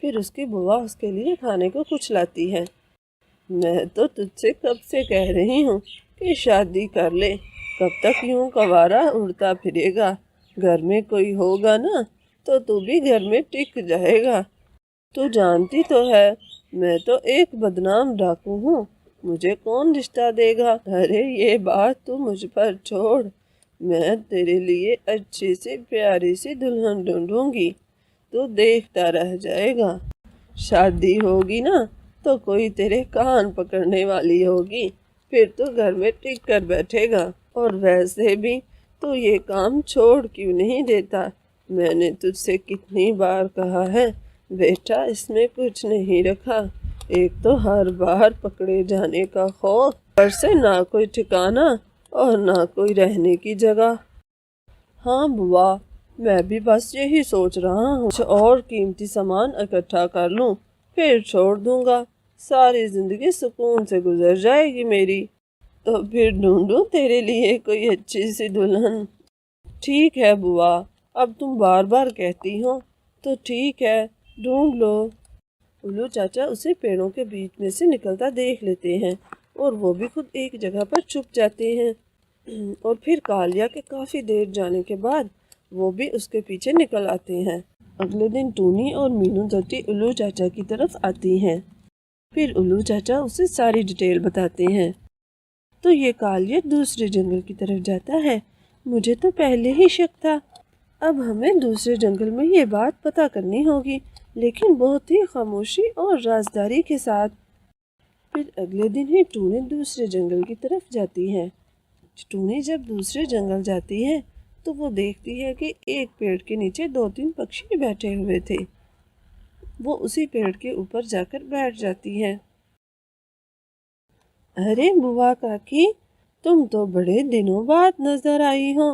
پھر اس کی بوا اس کے لیے کھانے کو کچھ لاتی ہے۔ میں تو تجھ سے کب سے کہہ رہی ہوں کہ شادی کر لے، کب تک یوں کنوارا اڑتا پھرے گا؟ گھر میں کوئی ہوگا نا تو بھی گھر میں ٹک جائے گا۔ تو جانتی تو ہے میں تو ایک بدنام ڈاکو ہوں، مجھے کون رشتہ دے گا؟ ارے یہ بات تو مجھ پر چھوڑ، میں تیرے لیے اچھی سی پیاری سی دلہن ڈھونڈوں گی، تو دیکھتا رہ جائے گا۔ شادی ہوگی نا تو کوئی تیرے کان پکڑنے والی ہوگی، پھر تو گھر میں ٹک کر بیٹھے گا۔ اور ویسے بھی تو یہ کام چھوڑ کیوں نہیں دیتا؟ میں نے تجھ سے کتنی بار کہا ہے بیٹا اس میں کچھ نہیں رکھا، ایک تو ہر بار پکڑے جانے کا خوف، پر سے نہ کوئی ٹھکانہ اور نہ کوئی رہنے کی جگہ۔ ہاں بوا، میں بھی بس یہی سوچ رہا ہوں، کچھ اور قیمتی سامان اکٹھا کر لوں، پھر چھوڑ دوں گا، ساری زندگی سکون سے گزر جائے گی میری۔ تو پھر ڈھونڈوں تیرے لیے کوئی اچھی سی دلہن۔ ٹھیک ہے بوا، اب تم بار بار کہتی ہو تو ٹھیک ہے، ڈھونڈ لو۔ الو چاچا اسے پیڑوں کے بیچ میں سے نکلتا دیکھ لیتے ہیں اور وہ بھی خود ایک جگہ پر چھپ جاتے ہیں، اور پھر کالیا کے کافی دیر جانے کے بعد وہ بھی اس کے پیچھے نکل آتے ہیں۔ اگلے دن ٹونی اور مینو دتی الو چاچا کی طرف آتی ہیں، پھر الو چاچا اسے ساری ڈیٹیل بتاتے ہیں۔ تو یہ کالیا دوسرے جنگل کی طرف جاتا ہے، مجھے تو پہلے ہی شک تھا، اب ہمیں دوسرے جنگل میں یہ بات پتہ کرنی ہوگی، لیکن بہت ہی خاموشی اور رازداری کے ساتھ۔ پھر اگلے دن ہی ٹونی دوسرے جنگل کی طرف جاتی ہے۔ ٹونی جب دوسرے جنگل جاتی ہے تو وہ دیکھتی ہے کہ ایک پیڑ کے نیچے 2-3 پکشی بیٹھے ہوئے تھے۔ وہ اسی پیڑ کے اوپر جا کر بیٹھ جاتی ہے۔ ارے بوا کاکی، تم تو بڑے دنوں بعد نظر آئی ہو۔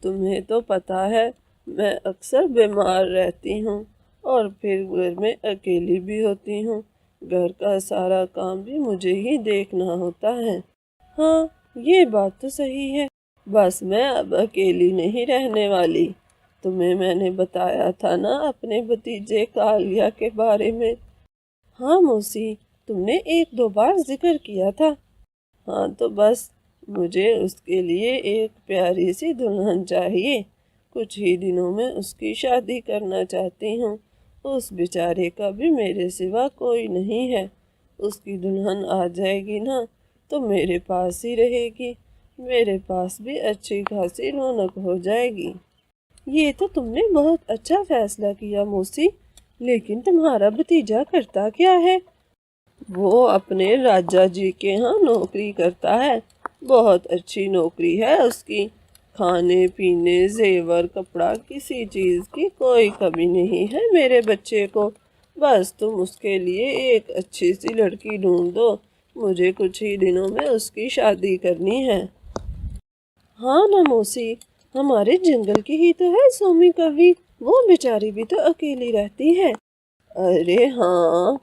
تمہیں تو پتہ ہے میں اکثر بیمار رہتی ہوں اور پھر گھر میں اکیلی بھی ہوتی ہوں، گھر کا سارا کام بھی مجھے ہی دیکھنا ہوتا ہے۔ ہاں یہ بات تو صحیح ہے، بس میں اب اکیلی نہیں رہنے والی، تمہیں میں نے بتایا تھا نا اپنے بھتیجے کالیا کے بارے میں۔ ہاں موسی، تم نے 1-2 بار ذکر کیا تھا۔ ہاں تو بس مجھے اس کے لیے ایک پیاری سی دلہن چاہیے، کچھ ہی دنوں میں اس کی شادی کرنا چاہتی ہوں، اس بیچارے کا بھی میرے سوا کوئی نہیں ہے، اس کی دلہن آ جائے گی نا تو میرے پاس ہی رہے گی، میرے پاس بھی اچھی خاصی رونق ہو جائے گی۔ یہ تو تم نے بہت اچھا فیصلہ کیا موسی، لیکن تمہارا بھتیجا کرتا کیا ہے؟ وہ اپنے راجا جی کے ہاں نوکری کرتا ہے، بہت اچھی نوکری ہے اس کی، کھانے پینے زیور کپڑا کسی چیز کی کوئی کمی نہیں ہے میرے بچے کو، بس تم اس کے لیے ایک اچھی سی لڑکی ڈھونڈ دو، مجھے کچھ ہی دنوں میں اس کی شادی کرنی ہے۔ ہاں نا موسی، ہمارے جنگل کی ہی تو ہے سومی کبھی، وہ بیچاری بھی تو اکیلی رہتی ہے۔ ارے ہاں،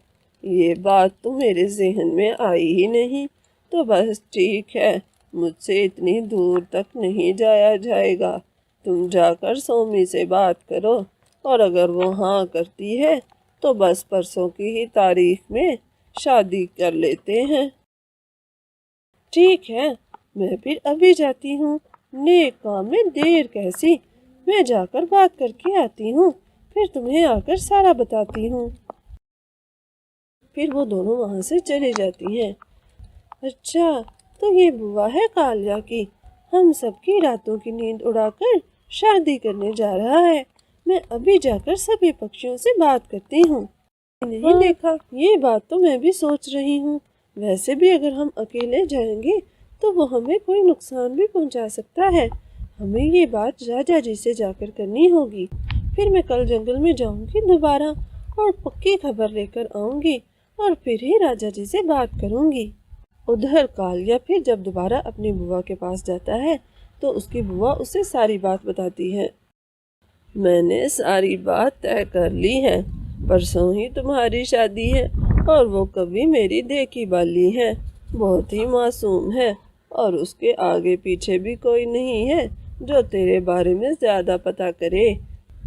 یہ بات تو میرے ذہن میں آئی ہی نہیں، تو بس ٹھیک ہے، مجھ سے اتنی دور تک نہیں جایا جائے گا، تم جا کر سومی سے بات کرو، اور اگر وہ ہاں کرتی ہے تو بس پرسوں کی ہی تاریخ میں شادی کر لیتے ہیں۔ ٹھیک ہے، میں پھر ابھی جاتی ہوں، نیک کام میں دیر کیسی، میں جا کر بات کر کے آتی ہوں، پھر تمہیں آ کر سارا بتاتی ہوں۔ پھر وہ دونوں وہاں سے چلی جاتی ہیں۔ اچھا، تو یہ بوا ہے کالیا کی، ہم سب کی راتوں کی نیند اڑا کر شادی کرنے جا رہا ہے، میں ابھی جا کر سبھی پکشیوں سے بات کرتی ہوں۔ نہیں دیکھا، یہ بات تو میں بھی سوچ رہی ہوں، ویسے بھی اگر ہم اکیلے جائیں گے تو وہ ہمیں کوئی نقصان بھی پہنچا سکتا ہے، ہمیں یہ بات راجا جی سے جا کر کرنی ہوگی، پھر میں کل جنگل میں جاؤں گی دوبارہ اور پکی خبر لے کر آؤں گی، اور پھر ہی راجا جی سے بات کروں گی۔ ادھر کالیا پھر جب دوبارہ اپنی بوا کے پاس جاتا ہے تو اس کی بوا اسے ساری بات بتاتی ہے۔ میں نے ساری بات طے کر لی ہے، پرسوں ہی تمہاری شادی ہے، اور وہ کبھی میری دیکھی بالی ہے، بہت ہی معصوم ہے، اور اس کے آگے پیچھے بھی کوئی نہیں ہے جو تیرے بارے میں زیادہ پتہ کرے۔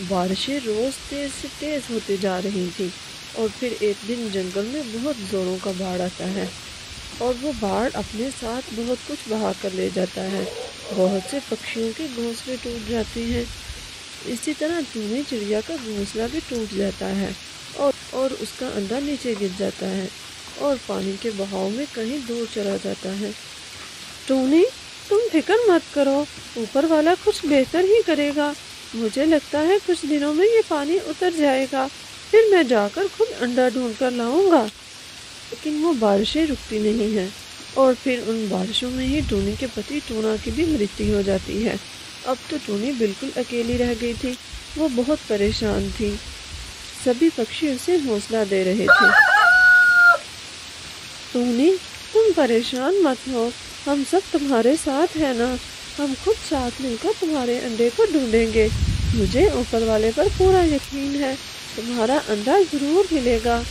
بارشیں روز تیز سے تیز ہوتی جا رہی تھیں اور پھر ایک دن جنگل میں بہت زوروں کا باڑ آتا ہے اور وہ باڑ اپنے ساتھ بہت کچھ بہا کر لے جاتا ہے۔ بہت سے پکشیوں کے گھونسلے ٹوٹ جاتے ہیں۔ اسی طرح ٹونی چڑیا کا گھونسلہ بھی ٹوٹ جاتا ہے اور اس کا انڈا نیچے گر جاتا ہے اور پانی کے بہاؤ میں کہیں دور چلا جاتا ہے۔ ٹونی، تم فکر مت کرو، اوپر والا کچھ بہتر ہی کرے گا۔ مجھے لگتا ہے کچھ دنوں میں یہ پانی اتر جائے گا، پھر میں جا کر خود انڈا ڈھونڈ کر لاؤں گا۔ لیکن وہ بارشیں رکتی نہیں ہیں اور پھر ان بارشوں میں ہی ٹونی کے پتی ٹونا کی بھی مرتیو ہو جاتی ہے۔ اب تو ٹونی بالکل اکیلی رہ گئی تھی۔ وہ بہت پریشان تھی۔ سبھی پکشی اسے حوصلہ دے رہے تھے۔ ٹونی، تم پریشان مت ہو، ہم سب تمہارے ساتھ ہیں نا۔ ہم خود ساتھ مل کر تمہارے انڈے کو ڈھونڈیں گے۔ مجھے اوپر والے پر پورا یقین ہے، تمہارا انڈا ضرور ملے گا۔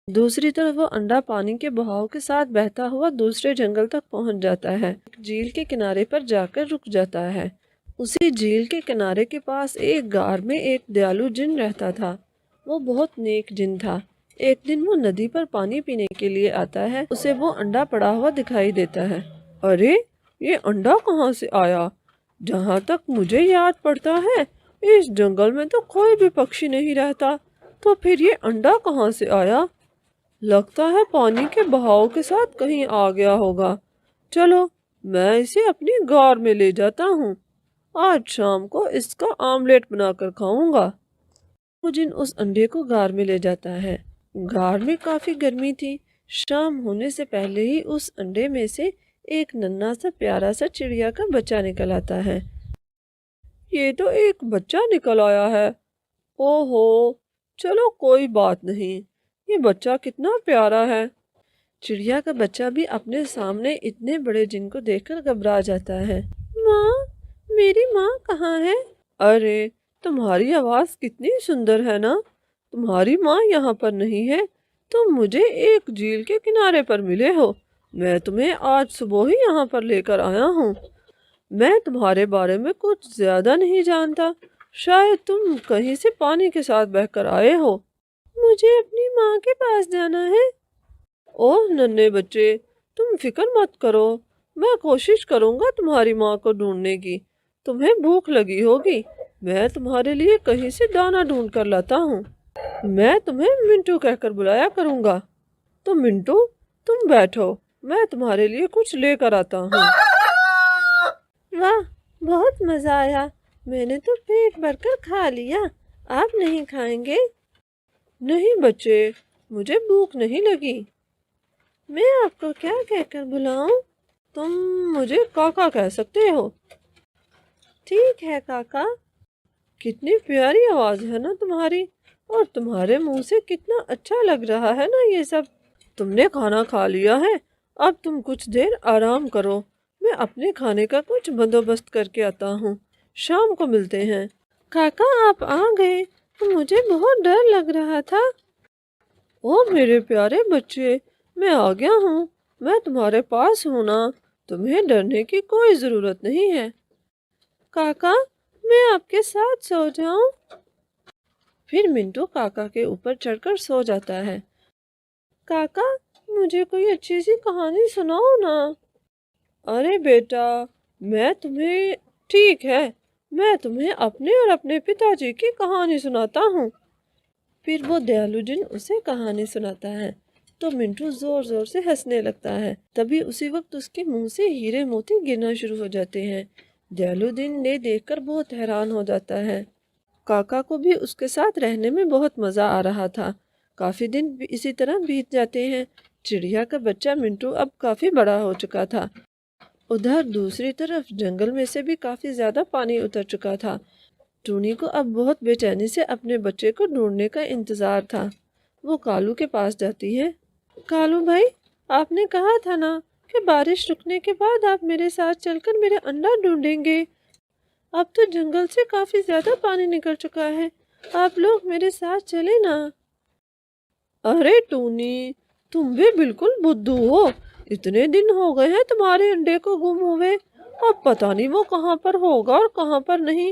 دوسری طرف وہ انڈا پانی کے بہاؤ کے ساتھ بہتا ہوا دوسرے جنگل تک پہنچ جاتا ہے۔ جھیل کے کنارے پر جا کر رک جاتا ہے۔ اسی جھیل کے کنارے کے پاس ایک غار میں ایک دیالو جن رہتا تھا۔ وہ بہت نیک جن تھا۔ ایک دن وہ ندی پر پانی پینے کے لیے آتا ہے۔ اسے وہ انڈا پڑا ہوا دکھائی دیتا ہے۔ ارے، یہ انڈا کہاں سے آیا؟ جہاں تک مجھے یاد پڑتا ہے اس جنگل میں تو کوئی بھی پکشی نہیں رہتا، تو پھر یہ انڈا کہاں سے آیا؟ لگتا ہے پانی کے بہاؤ کے ساتھ کہیں آ گیا ہوگا۔ چلو، میں اسے اپنی غار میں لے جاتا ہوں۔ آج شام کو اس کا آملیٹ بنا کر کھاؤں گا۔ وہ جن اس انڈے کو غار میں لے جاتا ہے۔ غار میں کافی گرمی تھی۔ شام ہونے سے پہلے ہی اس انڈے میں سے ایک ننھا سا پیارا سا چڑیا کا بچہ نکل آتا ہے۔ یہ تو ایک بچہ نکل آیا ہے۔ اوہو، چلو کوئی بات نہیں، یہ بچہ کتنا پیارا ہے۔ چڑیا کا بچہ بھی اپنے سامنے اتنے بڑے جن کو دیکھ کر گھبرا جاتا ہے۔ ماں، میری ماں کہاں ہے؟ ارے، تمہاری آواز کتنی سندر ہے نا، تمہاری ماں یہاں پر نہیں ہے، تم مجھے ایک جھیل کے کنارے پر ملے ہو۔ میں تمہیں آج صبح ہی یہاں پر لے کر آیا ہوں۔ میں تمہارے بارے میں کچھ زیادہ نہیں جانتا، شاید تم کہیں سے پانی کے ساتھ بہہ کر آئے ہو۔ مجھے اپنی ماں کے پاس جانا ہے۔ اوہ ننھے بچے، تم فکر مت کرو، میں کوشش کروں گا تمہاری ماں کو ڈھونڈنے کی۔ تمہیں بھوک لگی ہوگی، میں تمہارے لیے کہیں سے دانا ڈھونڈ کر لاتا ہوں۔ میں تمہیں منٹو کہہ کر بلایا کروں گا۔ تو منٹو، تم بیٹھو، میں تمہارے لیے کچھ لے کر آتا ہوں۔ واہ، بہت مزہ آیا، میں نے تو پیٹ بھر کر کھا لیا۔ آپ نہیں کھائیں گے؟ نہیں بچے، مجھے بھوک نہیں لگی۔ میں آپ کو کیا کہہ کر بلاؤں؟ تم مجھے کاکا کہہ سکتے ہو۔ ٹھیک ہے کاکا۔ کتنی پیاری آواز ہے نا تمہاری، اور تمہارے منہ سے کتنا اچھا لگ رہا ہے نا یہ سب۔ تم نے کھانا کھا لیا ہے، اب تم کچھ دیر آرام کرو، میں اپنے کھانے کا کچھ بندوبست کر کے آتا ہوں، شام کو ملتے ہیں۔ کاکا آپ آ گئے، مجھے بہت ڈر لگ رہا تھا۔ او میرے پیارے بچے، میں آ گیا ہوں، میں تمہارے پاس ہوں نا، تمہیں ڈرنے کی کوئی ضرورت نہیں ہے۔ کاکا، میں آپ کے ساتھ سو جاؤں؟ پھر منٹو کاکا کے اوپر چڑھ کر سو جاتا ہے۔ کاکا، مجھے کوئی اچھی سی کہانی سناؤ نا۔ ارے بیٹا، ٹھیک ہے، میں تمہیں اپنے اور اپنے پتا جی کی کہانی سناتا ہوں۔ پھر وہ دیالو جن اسے کہانی سناتا ہے تو منٹو زور زور سے ہنسنے لگتا ہے۔ تبھی اسی وقت اس کے منہ سے ہیرے موتی گرنا شروع ہو جاتے ہیں۔ دیالو جن نے دیکھ کر بہت حیران ہو جاتا ہے۔ کاکا کو بھی اس کے ساتھ رہنے میں بہت مزہ آ رہا تھا۔ کافی دن اسی طرح بیت جاتے ہیں۔ چڑیا کا بچہ منٹو اب کافی بڑا ہو چکا تھا۔ ادھر دوسری طرف جنگل میں سے بھی کافی زیادہ پانی اتر چکا تھا۔ ٹونی کو اب بہت بے چینی سے اپنے بچے کو ڈھونڈنے کا انتظار تھا۔ وہ کالو کے پاس جاتی ہے۔ کالو بھائی، آپ نے کہا تھا نا کہ بارش رکنے کے بعد آپ میرے ساتھ چل کر میرا انڈا ڈھونڈیں گے۔ اب تو جنگل سے کافی زیادہ پانی نکل چکا ہے، آپ لوگ میرے ساتھ چلے نا۔ ارے ٹونی، تم بھی بالکل بدھو ہو، اتنے دن ہو گئے ہیں تمہارے انڈے کو گم ہوئے، اب پتہ نہیں وہ کہاں پر ہوگا اور کہاں پر نہیں۔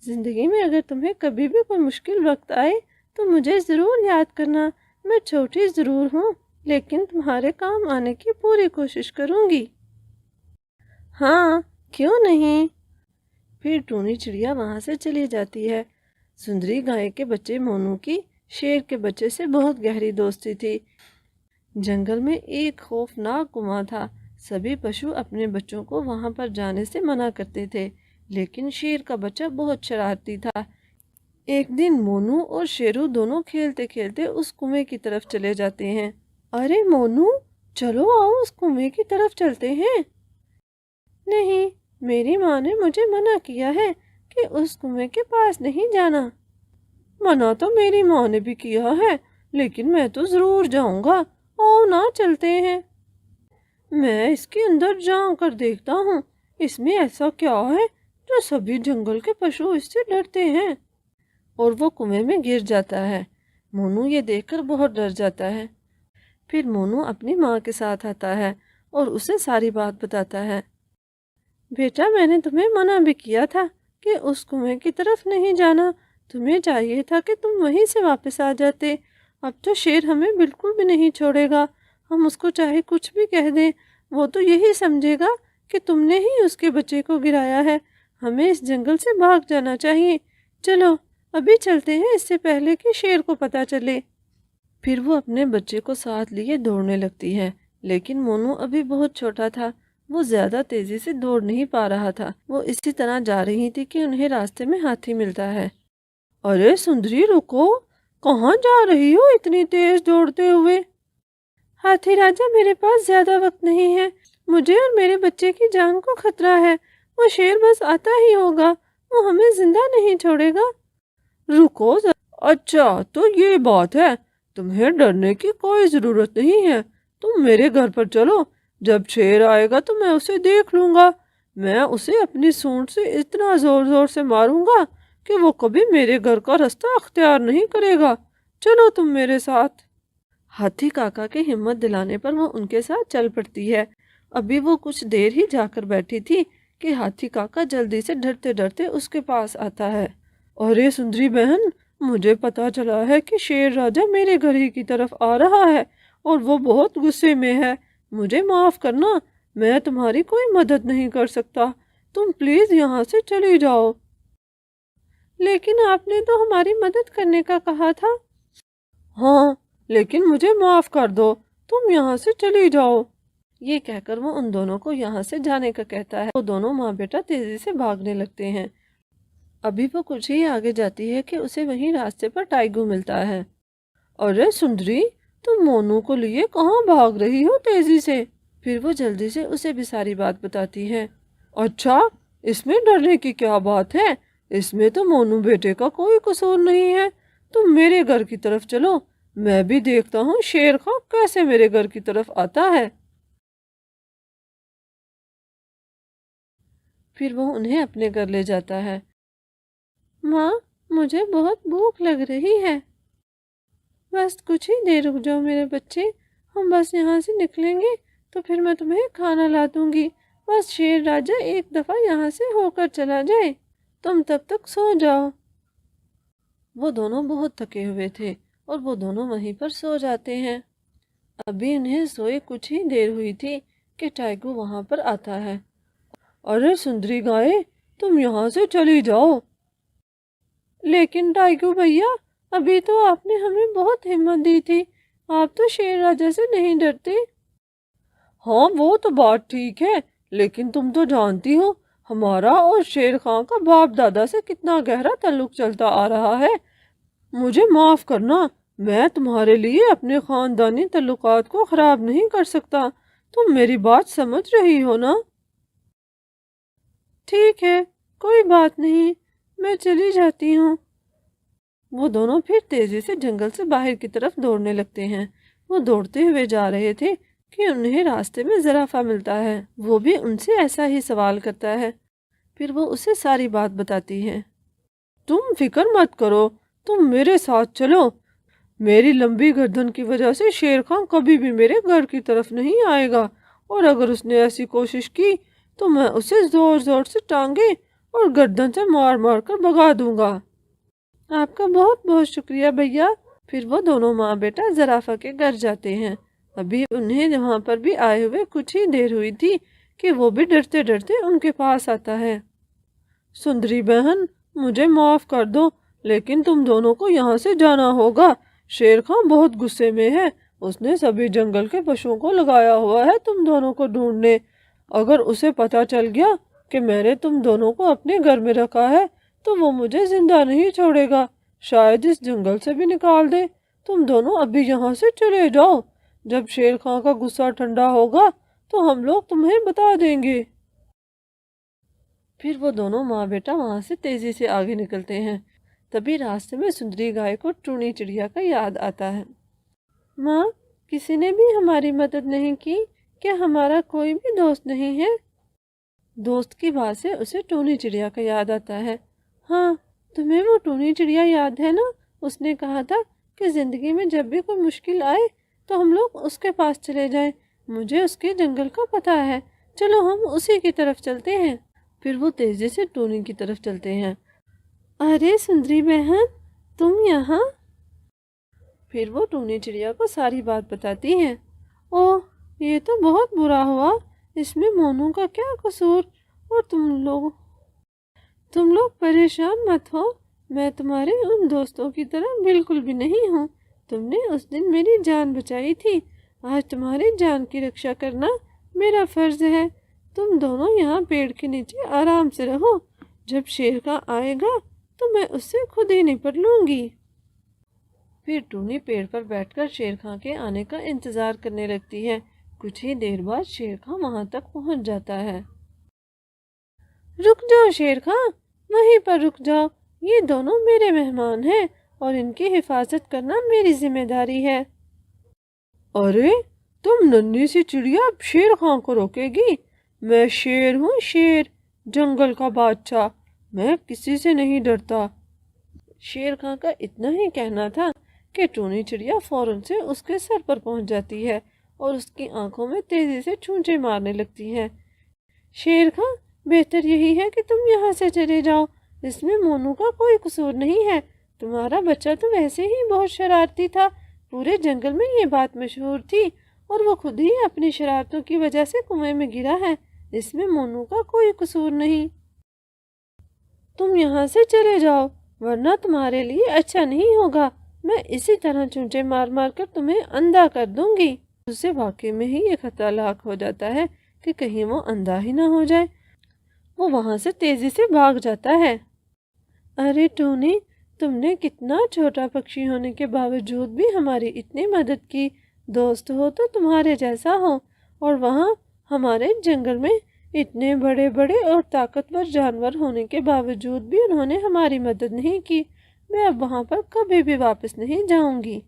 زندگی میں اگر تمہیں کبھی بھی کوئی مشکل وقت آئے تو مجھے ضرور یاد کرنا۔ میں چھوٹی ضرور ہوں لیکن تمہارے کام آنے کی پوری کوشش کروں گی۔ ہاں، کیوں نہیں؟ پھر ٹونی چڑیا وہاں سے چلی جاتی ہے۔ سندری گائے کے بچے مونو کی شیر کے بچے سے بہت گہری دوستی تھی۔ جنگل میں ایک خوفناک کنواں تھا۔ سبھی پشو اپنے بچوں کو وہاں پر جانے سے منع کرتے تھے، لیکن شیر کا بچہ بہت شرارتی تھا۔ ایک دن مونو اور شیرو دونوں کھیلتے کھیلتے اس کنویں کی طرف چلے جاتے ہیں۔ ارے مونو، چلو آؤ اس کنویں کی طرف چلتے ہیں۔ نہیں، میری ماں نے مجھے منع کیا ہے کہ اس کنویں کے پاس نہیں جانا۔ منع تو میری ماں نے بھی کیا ہے، لیکن میں تو ضرور جاؤں گا۔ آؤ نا چلتے ہیں۔ میں اس کے اندر جا کر دیکھتا ہوں، اس میں ایسا کیا ہے جو سبھی جنگل کے پشو اس سے ڈرتے ہیں۔ اور وہ کنویں میں گر جاتا ہے۔ مونو یہ دیکھ کر بہت ڈر جاتا ہے۔ پھر مونو اپنی ماں کے ساتھ آتا ہے اور اسے ساری بات بتاتا ہے۔ بیٹا، میں نے تمہیں منع بھی کیا تھا کہ اس کنویں کی طرف نہیں جانا۔ تمہیں چاہیے تھا کہ تم وہیں سے واپس آ جاتے۔ اب تو شیر ہمیں بالکل بھی نہیں چھوڑے گا۔ ہم اس کو چاہے کچھ بھی کہہ دیں، وہ تو یہی سمجھے گا کہ تم نے ہی اس کے بچے کو گرایا ہے۔ ہمیں اس جنگل سے بھاگ جانا چاہیے۔ چلو ابھی چلتے ہیں، اس سے پہلے کہ شیر کو پتہ چلے۔ پھر وہ اپنے بچے کو ساتھ لیے دوڑنے لگتی ہے، لیکن مونو ابھی بہت چھوٹا تھا۔ وہ زیادہ تیزی سے دوڑ نہیں پا رہا تھا۔ وہ اسی طرح جا رہی تھی کہ انہیں راستے میں ہاتھی ملتا ہے۔ ارے سندری، رکو، کہاں جا رہی ہو اتنی تیز دوڑتے ہوئے؟ ہاتھی راجا، میرے پاس زیادہ وقت نہیں ہے۔ مجھے اور میرے بچے کی جان کو خطرہ ہے۔ وہ شیر بس آتا ہی ہوگا، وہ ہمیں زندہ نہیں چھوڑے گا۔ رکو اچھا تو یہ بات ہے، تمہیں ڈرنے کی کوئی ضرورت نہیں ہے۔ تم میرے گھر پر چلو، جب شیر آئے گا تو میں اسے دیکھ لوں گا۔ میں اسے اپنی سونڈ سے اتنا زور زور سے ماروں گا کہ وہ کبھی میرے گھر کا رستہ اختیار نہیں کرے گا۔ چلو تم میرے ساتھ۔ ہاتھی کاکا کے ہمت دلانے پر وہ ان کے ساتھ چل پڑتی ہے۔ ابھی وہ کچھ دیر ہی جا کر بیٹھی تھی کہ ہاتھی کاکا جلدی سے ڈرتے ڈرتے اس کے پاس آتا ہے۔ ارے سندری بہن، مجھے پتا چلا ہے کہ شیر راجا میرے گھر ہی کی طرف آ رہا ہے اور وہ بہت غصے میں ہے۔ مجھے معاف کرنا، میں تمہاری کوئی مدد نہیں کر سکتا۔ تم پلیز یہاں سے چلی جاؤ۔ لیکن آپ نے تو ہماری مدد کرنے کا کہا تھا۔ ہاں، لیکن مجھے معاف کر دو، تم یہاں سے چلی جاؤ۔ یہ کہہ کر وہ ان دونوں کو یہاں سے جانے کا کہتا ہے۔ وہ دونوں ماں بیٹا تیزی سے بھاگنے لگتے ہیں۔ ابھی وہ کچھ ہی آگے جاتی ہے کہ اسے وہیں راستے پر ٹائیگو ملتا ہے۔ ارے سندری، تم مونو کو لیے کہاں بھاگ رہی ہو تیزی سے؟ پھر وہ جلدی سے اسے بھی ساری بات بتاتی ہے۔ اچھا، اس میں ڈرنے کی کیا بات ہے؟ اس میں تو مونو بیٹے کا کوئی قصور نہیں ہے۔ تم میرے گھر کی طرف چلو، میں بھی دیکھتا ہوں شیر خان کیسے میرے گھر کی طرف آتا ہے۔ پھر وہ انہیں اپنے گھر لے جاتا ہے۔ ماں، مجھے بہت بھوک لگ رہی ہے۔ بس کچھ ہی دیر رک جاؤ میرے بچے، ہم بس یہاں سے نکلیں گے تو پھر میں تمہیں کھانا لا دوں گی۔ بس شیر راجا ایک دفعہ یہاں سے ہو کر چلا جائے، تم تب تک سو جاؤ۔ وہ دونوں بہت تھکے ہوئے تھے اور وہ دونوں وہیں پر سو جاتے ہیں۔ ابھی انہیں سوئے کچھ ہی دیر ہوئی تھی کہ ٹائیگو وہاں پر آتا ہے۔ ارے سندری گائے، تم یہاں سے چلی جاؤ۔ لیکن ٹائیگو بھیا، ابھی تو آپ نے ہمیں بہت ہمت دی تھی، آپ تو شیر راجا سے نہیں ڈرتے۔ ہاں وہ تو بات ٹھیک ہے، لیکن تم تو جانتی ہو ہمارا اور شیر خان کا باپ دادا سے کتنا گہرا تعلق چلتا آ رہا ہے۔ مجھے معاف کرنا، میں تمہارے لیے اپنے خاندانی تعلقات کو خراب نہیں کر سکتا۔ تم میری بات سمجھ رہی ہو نا؟ ٹھیک ہے، کوئی بات نہیں، میں چلی جاتی ہوں۔ وہ دونوں پھر تیزی سے جنگل سے باہر کی طرف دوڑنے لگتے ہیں۔ وہ دوڑتے ہوئے جا رہے تھے کہ انہیں راستے میں زرافہ ملتا ہے۔ وہ بھی ان سے ایسا ہی سوال کرتا ہے۔ پھر وہ اسے ساری بات بتاتی ہے۔ تم فکر مت کرو، تم میرے ساتھ چلو۔ میری لمبی گردن کی وجہ سے شیر خان کبھی بھی میرے گھر کی طرف نہیں آئے گا، اور اگر اس نے ایسی کوشش کی تو میں اسے زور زور سے ٹانگیں اور گردن سے مار مار کر بھگا دوں گا۔ آپ کا بہت بہت شکریہ بھیا۔ پھر وہ دونوں ماں بیٹا زرافہ کے گھر جاتے ہیں۔ ابھی انہیں وہاں پر بھی آئے ہوئے کچھ ہی دیر ہوئی تھی کہ وہ بھی ڈرتے ڈرتے ان کے پاس آتا ہے۔ سندری بہن، مجھے معاف کر دو، لیکن تم دونوں کو یہاں سے جانا ہوگا۔ شیر خان بہت غصے میں ہے، اس نے سبھی جنگل کے پشوؤں کو لگایا ہوا ہے تم دونوں کو ڈھونڈنے۔ اگر اسے پتا چل گیا کہ میں نے تم دونوں کو اپنے گھر میں رکھا ہے تو وہ مجھے زندہ نہیں چھوڑے گا، شاید اس جنگل سے بھی نکال دے۔ تم دونوں ابھی یہاں سے چلے جاؤ، جب شیر خان کا غصہ ٹھنڈا ہوگا تو ہم لوگ تمہیں بتا دیں گے۔ پھر وہ دونوں ماں بیٹا وہاں سے تیزی سے آگے نکلتے ہیں۔ تبھی راستے میں سندری گائے کو ٹونی چڑیا کا یاد آتا ہے۔ ماں، کسی نے بھی ہماری مدد نہیں کی، کیا ہمارا کوئی بھی دوست نہیں ہے؟ دوست کی بات سے اسے ٹونی چڑیا کا یاد آتا ہے۔ ہاں، تمہیں وہ ٹونی چڑیا یاد ہے نا؟ اس نے کہا تھا کہ زندگی میں جب بھی کوئی مشکل آئے تو ہم لوگ اس کے پاس چلے جائیں۔ مجھے اس کے جنگل کا پتہ ہے، چلو ہم اسی کی طرف چلتے ہیں۔ پھر وہ تیزی سے ٹونی کی طرف چلتے ہیں۔ ارے سندری بہن، تم یہاں؟ پھر وہ ٹونی چڑیا کو ساری بات بتاتی ہیں۔ اوہ، یہ تو بہت برا ہوا، اس میں مونو کا کیا قصور؟ اور تم لوگ پریشان مت ہو، میں تمہارے ان دوستوں کی طرح بالکل بھی نہیں ہوں۔ تم نے اس دن میری جان بچائی تھی، آج تمہاری جان کی رکشا کرنا میرا فرض ہے۔ تم دونوں یہاں پیڑ کے نیچے آرام سے رہو، جب شیر کا آئے گا تو میں اس سے خود ہی نپٹ لوں گی۔ پھر ٹونی پیڑ پر بیٹھ کر شیر خان کے آنے کا انتظار کرنے لگتی ہے۔ کچھ ہی دیر بعد شیر خان وہاں تک پہنچ جاتا ہے۔ رک جاؤ شیر خان، وہیں پر رک جاؤ، یہ دونوں میرے مہمان ہیں اور ان کی حفاظت کرنا میری ذمہ داری ہے۔ ارے، تم ننھی سی چڑیا اب شیر خان کو روکے گی؟ میں شیر ہوں، شیر، جنگل کا بادشاہ، میں کسی سے نہیں ڈرتا۔ شیر خان کا اتنا ہی کہنا تھا کہ ٹونی چڑیا فوراً سے اس کے سر پر پہنچ جاتی ہے اور اس کی آنکھوں میں تیزی سے چھونچے مارنے لگتی ہے۔ شیر خان، بہتر یہی ہے کہ تم یہاں سے چلے جاؤ، اس میں مونو کا کوئی قصور نہیں ہے۔ تمہارا بچہ تو ویسے ہی بہت شرارتی تھا، پورے جنگل میں یہ بات مشہور تھی، اور وہ خود ہی اپنی شرارتوں کی وجہ سے کنویں میں گرا ہے، اس میں مونو کا کوئی قصور نہیں۔ تم یہاں سے چلے جاؤ، ورنہ تمہارے لیے اچھا نہیں ہوگا، میں اسی طرح چونچے مار مار کر تمہیں اندھا کر دوں گی۔ اسے واقعی میں ہی یہ خطرہ لاحق ہو جاتا ہے کہ کہیں وہ اندھا ہی نہ ہو جائے۔ وہ وہاں سے تیزی سے بھاگ جاتا ہے۔ ارے ٹونی، تم نے کتنا چھوٹا پکشی ہونے کے باوجود بھی ہماری اتنی مدد کی، دوست ہو تو تمہارے جیسا ہو، اور وہاں ہمارے جنگل میں اتنے بڑے بڑے اور طاقتور جانور ہونے کے باوجود بھی انہوں نے ہماری مدد نہیں کی۔ میں اب وہاں پر کبھی بھی واپس نہیں جاؤں گی۔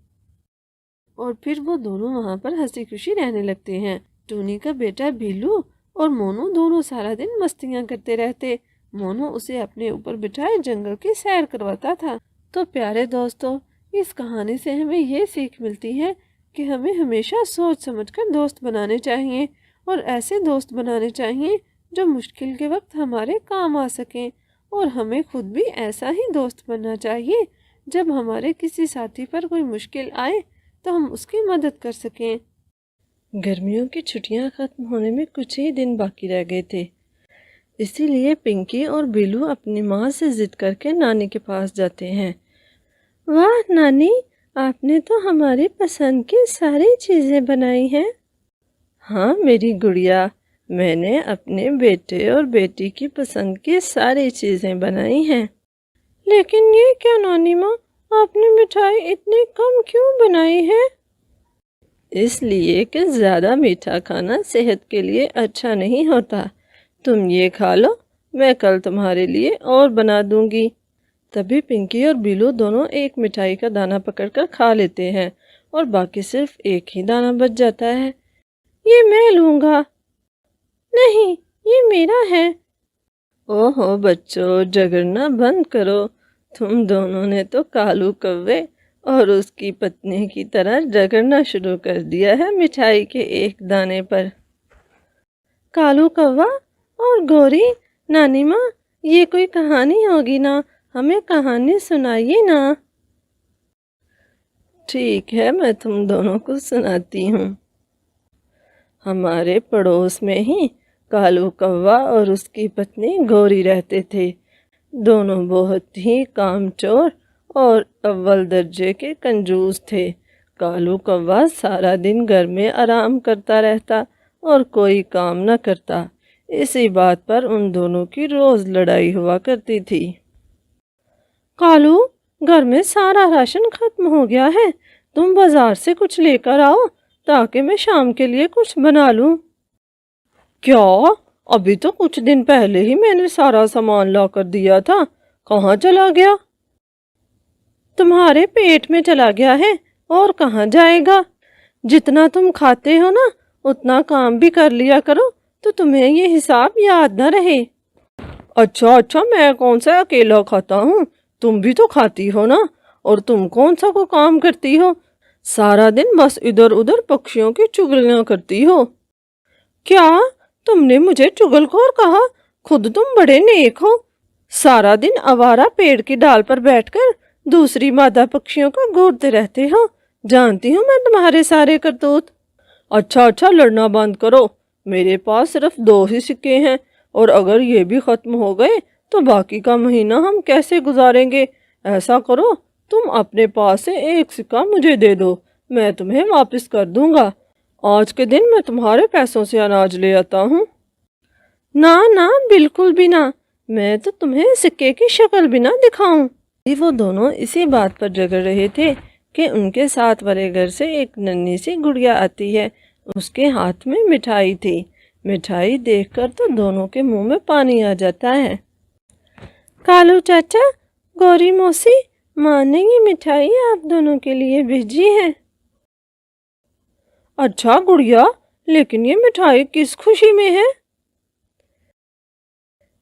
اور پھر وہ دونوں وہاں پر ہنسی خوشی رہنے لگتے ہیں۔ ٹونی کا بیٹا بیلو اور مونو دونوں سارا دن مستیاں کرتے رہتے۔ مونو اسے اپنے اوپر بٹھائے جنگل کی سیر کرواتا تھا۔ تو پیارے دوستو، اس کہانی سے ہمیں یہ سیکھ ملتی ہے کہ ہمیں ہمیشہ سوچ سمجھ کر دوست بنانے چاہیے، اور ایسے دوست بنانے چاہیے جو مشکل کے وقت ہمارے کام آ سکیں، اور ہمیں خود بھی ایسا ہی دوست بننا چاہیے جب ہمارے کسی ساتھی پر کوئی مشکل آئے تو ہم اس کی مدد کر سکیں۔ گرمیوں کی چھٹیاں ختم ہونے میں کچھ ہی دن باقی رہ گئے تھے، اسی لیے پنکی اور بیلو اپنی ماں سے ضد کر کے نانی کے پاس جاتے ہیں۔ واہ نانی، آپ نے تو ہماری پسند کی ساری چیزیں بنائی ہیں۔ ہاں میری گڑیا، میں نے اپنے بیٹے اور بیٹی کی پسند کی ساری چیزیں بنائی ہیں۔ لیکن یہ کیا نانی ماں، آپ نے مٹھائی اتنی کم کیوں بنائی ہے؟ اس لیے کہ زیادہ میٹھا کھانا صحت کے لیے اچھا نہیں ہوتا۔ تم یہ کھا لو، میں کل تمہارے لیے اور بنا دوں گی۔ تبھی پنکی اور بیلو دونوں ایک مٹھائی کا دانہ پکڑ کر کھا لیتے ہیں، اور باقی صرف ایک ہی دانہ بچ جاتا ہے۔ یہ میں لوں گا۔ نہیں، یہ میرا ہے۔ اوہو بچوں، جھگڑنا بند کرو، تم دونوں نے تو کالو کوے اور اس کی پتنی کی طرح جھگڑنا شروع کر دیا ہے مٹھائی کے ایک دانے پر۔ کالو کوا اور گوری، نانی ماں، یہ کوئی کہانی ہوگی نا، ہمیں کہانی سنائیے نا۔ ٹھیک ہے، میں تم دونوں کو سناتی ہوں۔ ہمارے پڑوس میں ہی کالو کوا اور اس کی پتنی گوری رہتے تھے۔ دونوں بہت ہی کام چور اور اول درجے کے کنجوس تھے۔ کالو کوا سارا دن گھر میں آرام کرتا رہتا اور کوئی کام نہ کرتا۔ اسی بات پر ان دونوں کی روز لڑائی ہوا کرتی تھی۔ کالو، گھر میں سارا راشن ختم ہو گیا ہے، تم بازار سے کچھ لے کر آؤ تاکہ میں شام کے لیے کچھ بنا لوں۔ کیا؟ ابھی تو کچھ دن پہلے ہی میں نے سارا سامان لا کر دیا تھا، کہاں چلا گیا؟ تمہارے پیٹ میں چلا گیا ہے، اور کہاں جائے گا؟ جتنا تم کھاتے ہو نا اتنا کام بھی کر لیا کرو تو تمہیں یہ حساب یاد نہ رہے۔ اچھا، میں کون سا اکیلا کھاتا ہوں؟ تم بھی تو کھاتی ہو نا، اور تم کون سا کو کام کرتی ہو؟ سارا دن بس ادھر ادھر پکشیوں کی چگلیاں کرتی ہو۔ کیا تم نے مجھے چگل خور کہا؟ خود تم بڑے نیک ہو، سارا دن آوارہ پیڑ کی ڈال پر بیٹھ کر دوسری مادہ پکشیوں کو گھورتے رہتے ہو۔ جانتی ہوں میں تمہارے سارے کرتوت۔ اچھا، لڑنا بند کرو، میرے پاس صرف 2 ہی سکے ہیں، اور اگر یہ بھی ختم ہو گئے تو باقی کا مہینہ ہم کیسے گزاریں گے؟ ایسا کرو، تم اپنے پاس سے 1 سکہ مجھے دے دو، میں تمہیں واپس کر دوں گا۔ آج کے دن میں تمہارے پیسوں سے اناج لے آتا ہوں۔ نہ، بالکل بھی نہ، میں تو تمہیں سکے کی شکل بھی نہ دکھاؤں۔ وہ دونوں اسی بات پر جھگڑ رہے تھے کہ ان کے ساتھ والے گھر سے ایک ننھی سی گڑیا آتی ہے۔ اس کے ہاتھ میں مٹھائی تھی۔ مٹھائی دیکھ کر تو دونوں کے منہ میں پانی آ جاتا ہے۔ کالو چاچا، گوری موسی، ماں نے یہ مٹھائی آپ دونوں کے لیے بھیجی ہے۔ اچھا گڑیا، لیکن یہ مٹھائی کس خوشی میں ہے؟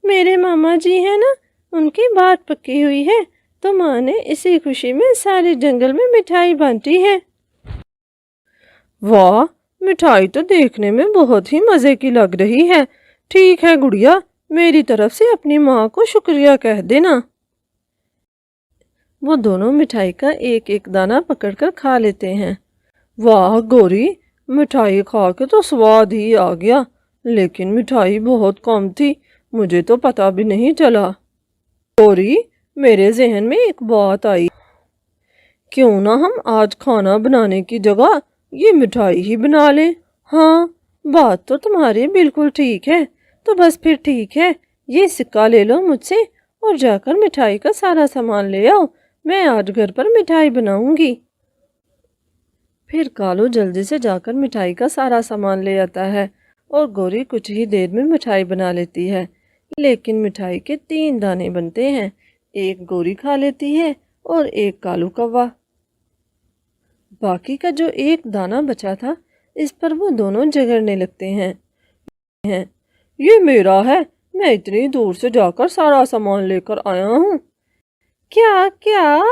میرے ماما جی ہیں نا، ان کی بات پکی ہوئی ہے تو ماں نے اسی خوشی میں سارے جنگل میں مٹھائی بانٹی ہے۔ واہ، مٹھائی تو دیکھنے میں بہت ہی مزے کی لگ رہی ہے۔ ٹھیک ہے گڑیا، میری طرف سے اپنی ماں کو شکریہ کہہ دینا۔ وہ دونوں مٹھائی کا ایک ایک دانہ پکڑ کر کھا لیتے ہیں۔ واہ گوری، مٹھائی کھا کے تو سواد ہی آ گیا، لیکن مٹھائی بہت کم تھی، مجھے تو پتہ بھی نہیں چلا۔ گوری، میرے ذہن میں ایک بات آئی، کیوں نہ ہم آج کھانا بنانے کی جگہ یہ مٹھائی ہی بنا لیں؟ ہاں، بات تو تمہاری بالکل ٹھیک ہے، تو بس پھر ٹھیک ہے، یہ سکہ لے لو مجھ سے اور جا کر مٹھائی کا سارا سامان لے آؤ، میں آج گھر پر مٹھائی بناؤں گی۔ پھر کالو جلدی سے جا کر مٹھائی کا سارا سامان لے آتا ہے اور گوری کچھ ہی دیر میں مٹھائی بنا لیتی ہے، لیکن مٹھائی کے 3 دانے بنتے ہیں، ایک گوری کھا لیتی ہے اور ایک کالو کوا۔ باقی کا جو ایک دانہ بچا تھا اس پر وہ دونوں جھگڑنے لگتے ہیں۔ یہ میرا ہے، میں اتنی دور سے جا کر سارا سامان لے کر آیا ہوں۔ کیا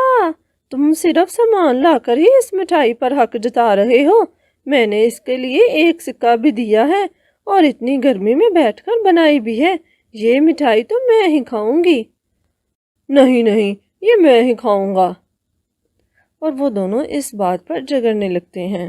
تم صرف سامان لا کر ہی اس مٹھائی پر حق جتا رہے ہو؟ میں نے اس کے لیے 1 سکہ بھی دیا ہے اور اتنی گرمی میں بیٹھ کر بنائی بھی ہے، یہ مٹھائی تو میں ہی کھاؤں گی۔ نہیں، یہ میں ہی کھاؤں گا۔ اور وہ دونوں اس بات پر جھگڑنے لگتے ہیں۔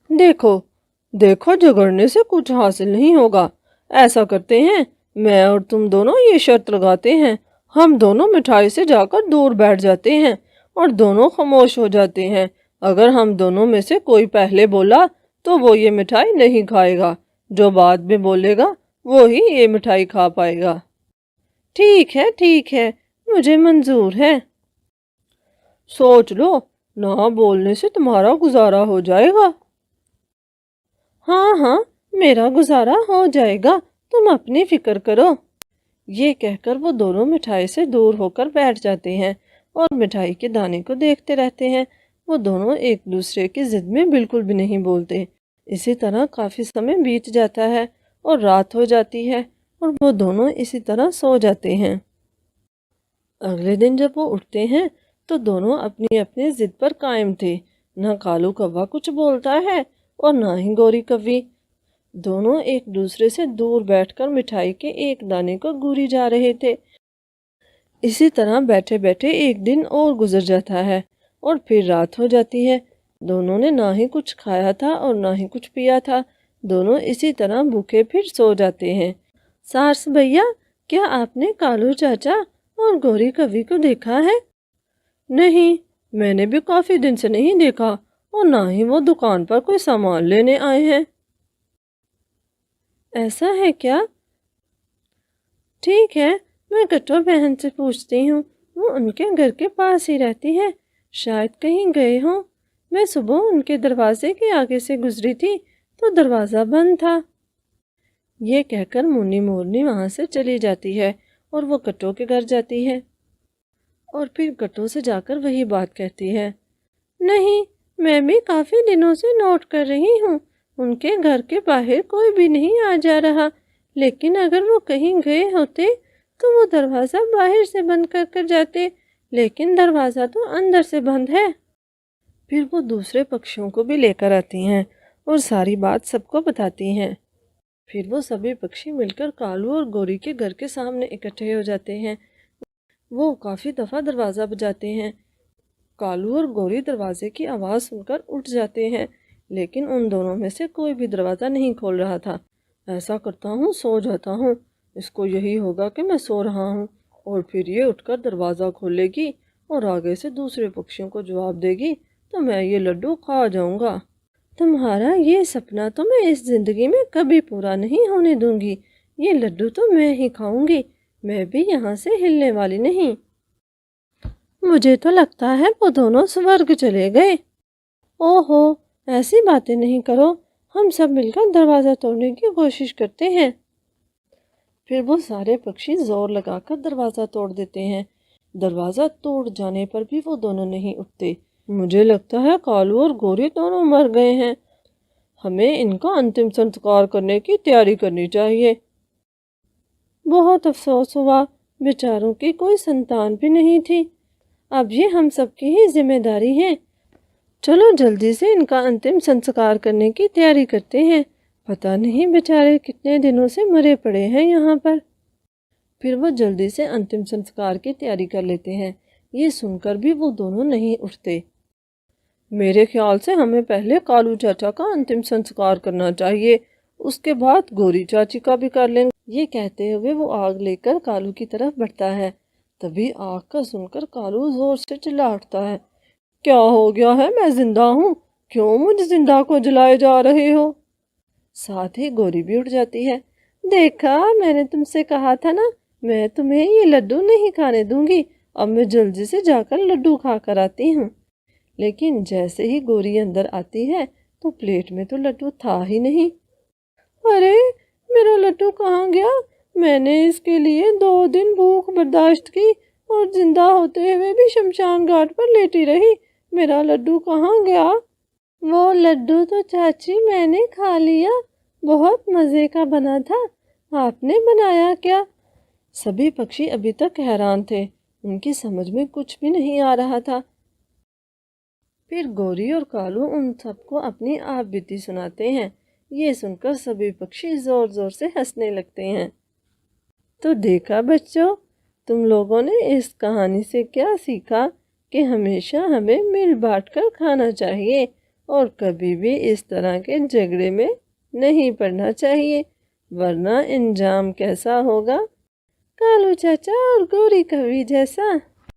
دیکھو جھگڑنے سے کچھ حاصل نہیں ہوگا، ایسا کرتے ہیں، میں اور تم دونوں یہ شرط لگاتے ہیں، ہم دونوں مٹھائی سے جا کر دور بیٹھ جاتے ہیں اور دونوں خاموش ہو جاتے ہیں۔ اگر ہم دونوں میں سے کوئی پہلے بولا تو وہ یہ مٹھائی نہیں کھائے گا، جو بعد میں بولے گا وہی یہ مٹھائی کھا پائے گا۔ ٹھیک ہے، مجھے منظور ہے۔ سوچ لو، نہ بولنے سے تمہارا گزارا ہو جائے گا۔ ہاں، میرا گزارا ہو جائے گا، تم اپنی فکر کرو۔ یہ کہہ کر وہ دونوں مٹھائی سے دور ہو کر بیٹھ جاتے ہیں اور مٹھائی کے دانے کو دیکھتے رہتے ہیں۔ وہ دونوں ایک دوسرے کی ضد میں بالکل بھی نہیں بولتے۔ اسی طرح کافی سمے بیت جاتا ہے اور رات ہو جاتی ہے اور وہ دونوں اسی طرح سو جاتے ہیں۔ اگلے دن جب وہ اٹھتے ہیں تو دونوں اپنی اپنی ضد پر قائم تھے، نہ کالو کوا کچھ بولتا ہے اور نہ ہی گوری کوی۔ دونوں ایک دوسرے سے دور بیٹھ کر مٹھائی کے ایک دانے کو گوری جا رہے تھے۔ اسی طرح بیٹھے بیٹھے ایک دن اور گزر جاتا ہے اور پھر رات ہو جاتی ہے۔ دونوں نے نہ ہی کچھ کھایا تھا اور نہ ہی کچھ پیا تھا۔ دونوں اسی طرح بھوکے پھر سو جاتے ہیں۔ سارس بھیا، کیا آپ نے کالو چاچا اور گوری کوی کو دیکھا ہے؟ نہیں، میں نے بھی کافی دن سے نہیں دیکھا اور نہ ہی وہ دکان پر کوئی سامان لینے آئے ہیں۔ ایسا ہے کیا؟ ٹھیک ہے، میں کٹو بہن سے پوچھتی ہوں، وہ ان کے گھر کے پاس ہی رہتی ہے، شاید کہیں گئے ہوں۔ میں صبح ان کے دروازے کے آگے سے گزری تھی تو دروازہ بند تھا۔ یہ کہہ کر مونی مورنی وہاں سے چلی جاتی ہے اور وہ کٹو کے گھر جاتی ہے اور پھر کٹو سے جا کر وہی بات کہتی ہے۔ نہیں، میں بھی کافی دنوں سے نوٹ کر رہی ہوں، ان کے گھر کے باہر کوئی بھی نہیں آ جا رہا، لیکن اگر وہ کہیں گئے ہوتے تو وہ دروازہ باہر سے بند کر کر جاتے، لیکن دروازہ تو اندر سے بند ہے۔ پھر وہ دوسرے پکشیوں کو بھی لے کر آتی ہیں اور ساری بات سب کو بتاتی ہیں۔ پھر وہ سبھی پکشی مل کر کالو اور گوری کے گھر کے سامنے اکٹھے ہو جاتے ہیں۔ وہ کافی دفعہ دروازہ بجاتے ہیں۔ کالو اور گوری دروازے کی آواز سن کر اٹھ جاتے ہیں، لیکن ان دونوں میں سے کوئی بھی دروازہ نہیں کھول رہا تھا۔ ایسا کرتا ہوں سو جاتا ہوں، اس کو یہی ہوگا کہ میں سو رہا ہوں، اور پھر یہ اٹھ کر دروازہ کھولے گی اور آگے سے دوسرے پکشیوں کو جواب دے گی تو میں یہ لڈو کھا جاؤں گا۔ تمہارا یہ سپنا تو میں اس زندگی میں کبھی پورا نہیں ہونے دوں گی، یہ لڈو تو میں ہی کھاؤں گی، میں بھی یہاں سے ہلنے والی نہیں۔ مجھے تو لگتا ہے وہ دونوں سورگ چلے گئے۔ اوہو، ایسی باتیں نہیں کرو، ہم سب مل کر دروازہ توڑنے کی کوشش کرتے ہیں۔ پھر وہ سارے پکشی زور لگا کر دروازہ توڑ دیتے ہیں۔ دروازہ توڑ جانے پر بھی وہ دونوں نہیں اٹھتے۔ مجھے لگتا ہے کالو اور گوری دونوں مر گئے ہیں، ہمیں ان کا انتم سنسکار کرنے کی تیاری کرنی چاہیے۔ بہت افسوس ہوا، بیچاروں کی کوئی سنتان بھی نہیں تھی، اب یہ ہم سب کی ہی ذمہ داری ہے۔ چلو جلدی سے ان کا انتم سنسکار کرنے کی تیاری کرتے ہیں، پتہ نہیں بیچارے کتنے دنوں سے مرے پڑے ہیں یہاں پر۔ پھر وہ جلدی سے انتم سنسکار کی تیاری کر لیتے ہیں۔ یہ سن کر بھی وہ دونوں نہیں اٹھتے۔ میرے خیال سے ہمیں پہلے کالو چاچا کا انتم سنسکار کرنا چاہیے، اس کے بعد گوری چاچی کا بھی کر لیں گے۔ یہ کہتے ہوئے وہ آگ لے کر کالو کی طرف بڑھتا ہے۔ تبھی آگ کا سن کر کالو زور سے چلا اٹھتا ہے، کیا ہو گیا ہے؟ میں زندہ ہوں، کیوں مجھ زندہ کو جلائے جا رہے ہو؟ ساتھ ہی گوری بھی اٹھ جاتی ہے۔ دیکھا، میں نے تم سے کہا تھا نا، میں تمہیں یہ لڈو نہیں کھانے دوں گی، اب میں جلدی سے جا کر لڈو کھا کر آتی ہوں۔ لیکن جیسے ہی گوری اندر آتی ہے تو پلیٹ میں تو لڈو تھا ہی نہیں۔ ارے، میرا لڈو کہاں گیا؟ میں نے اس کے لیے 2 دن بھوک برداشت کی اور زندہ ہوتے ہوئے بھی شمشان گھاٹ پر لیٹی رہی، میرا لڈو کہاں گیا؟ وہ لڈو تو چاچی میں نے کھا لیا، بہت مزے کا بنا تھا، آپ نے بنایا کیا؟ سبھی پکشی ابھی تک حیران تھے، ان کی سمجھ میں کچھ بھی نہیں آ رہا تھا۔ پھر گوری اور کالو ان سب کو اپنی آپ بیتی سناتے ہیں۔ یہ سن کر سبھی پکشی زور زور سے ہنسنے لگتے ہیں۔ تو دیکھا بچوں، تم لوگوں نے اس کہانی سے کیا سیکھا کہ ہمیشہ ہمیں مل بانٹ کر کھانا چاہیے اور کبھی بھی اس طرح کے جھگڑے میں نہیں پڑنا چاہیے، ورنہ انجام کیسا ہوگا؟ کالو چاچا اور گوری کوی جیسا۔